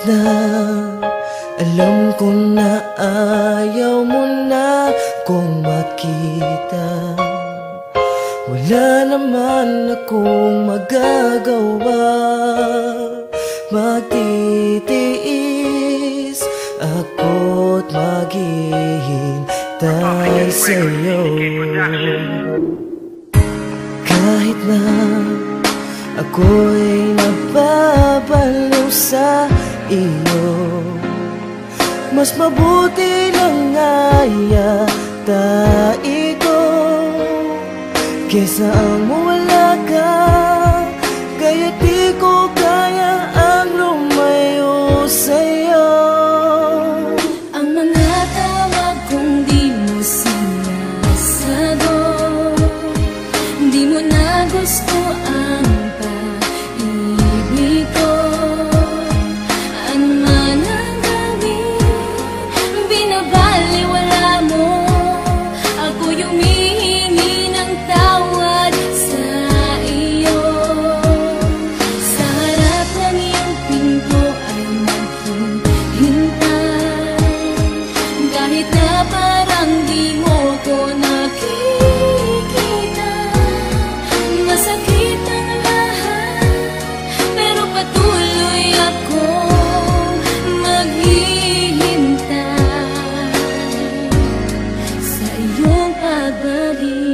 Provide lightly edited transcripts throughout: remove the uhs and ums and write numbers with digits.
na alam ko na ayaw mo na kong makita, wala naman akong magagawa. Magtitiis ako't maghihintay sa'yo. Kahit na ako'y nababaliw sa iyo, mas mabuti lang nga yata ito kesa ang wala ka. Kaya di ko kaya ang lumayo sa'yo. Ang mga tawag kong di mo sinasagot, di mo na gusto ang pag-ibig ko. Ano man ang gawin, binabaliwala mo. Ako yung humihingi ng tawad sa iyo. Sa harap ng iyong pinto ay naghihintay, kahit na parang di mo ko nakikita. Masakit ang lahat, pero patuloy akong maghihintay sa iyong pagbalik.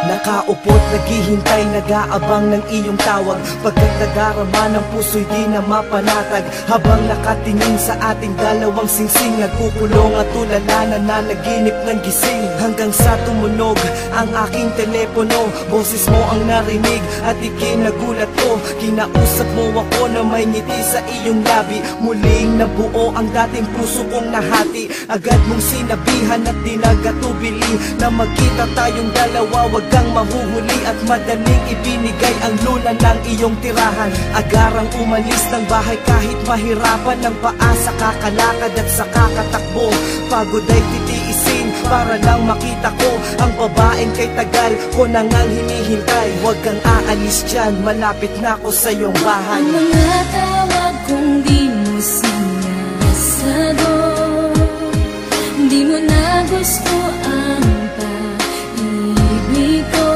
Nakaupo't naghihintay, nag-aabang ng iyong tawag. Pagkat nadarama ng puso'y di na mapanatag. Habang nakatingin sa ating dalawang singsing, nagkukulong at tulala na nanaginip ng gising. Hanggang sa tumunog ang aking telepono, boses mo ang narinig at ikinagulat ko. Kinausap mo ako na may ngiti sa iyong labi. Muling nabuo ang dating puso kong nahati. Agad mong sinabihan at dinagatubili na magkita tayong dalawa, wag kang mahuhuli at madaling ibinigay ang luna ng iyong tirahan. Agarang umalis ng bahay kahit mahirapan ng paa sa kakalakad at sa kakatakbo. Pagod ay titiisin para lang makita ko ang babaeng kay tagal ko nang hinihintay. Huwag kang aalis dyan, malapit na ako sa iyong bahay. Ang mga tawag kong di mo sinasagot, di mo na gusto ang pag-ibig ko.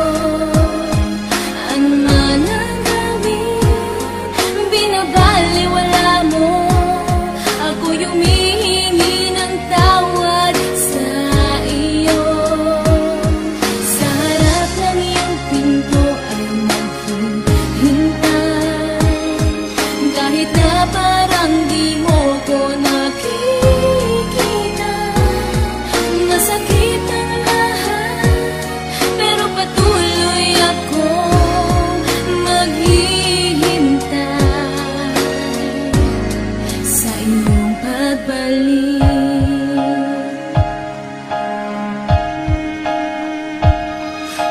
Ano man ang gawin, binabaliwala mo. Ako yung humihingi ng tawad sa iyo. Sa harap ng iyong pinto ay naghihintay, kahit na parang di mo ko nakikita. Masakit ang lahat, pero patuloy akong maghihintay sa iyong pagbalik.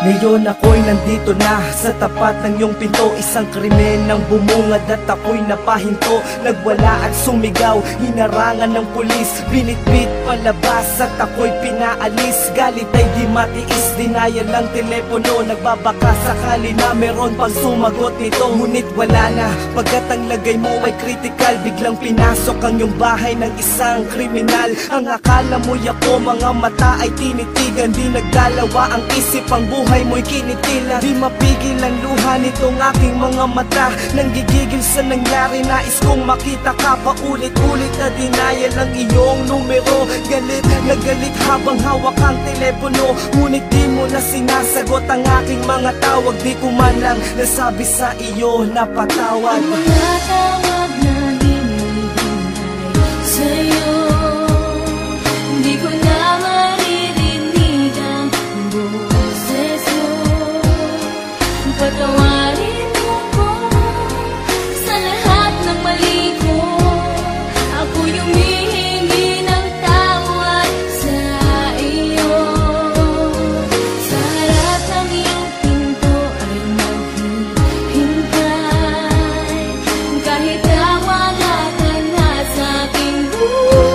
Ngayon ako'y nandito na sa tapat ng iyong pinto. Isang krimen ng bumungad at ako'y napahinto. Nagwala at sumigaw, hinarangan ng pulis. Binitbit palabas at ako'y pinaalis. Galit ay di matiis, denial ng telepono. Nagbabaka sakali na meron pang sumagot nito. Ngunit wala na, pagkat ang lagay mo ay critical. Biglang pinasok ang iyong bahay ng isang kriminal. Ang akala mo'y ako, mga mata ay tinitigan. Di nagdalawa ang isip, ang buhay mo'y kinitila. Di mapigil ang luha nitong aking mga mata. Nanggigigil sa nangyari, nais kong makita ka. Paulit-ulit na denial ang iyong numero. Galit na galit habang hawak ang telepono. Ngunit di mo na sinasagot ang aking mga tawag. Di ko man lang nasabi sa iyo na patawad. Ang mga tawag na hinihintay sa'yo, di ko na maririnig ang boses mo. Patawarin mo ko sa lahat ng mali ko. Ako yung humihingi ng tawad sa iyo. Sa harap ng iyong pinto ay naghihintay, kahit na wala ka na sa aking buhay.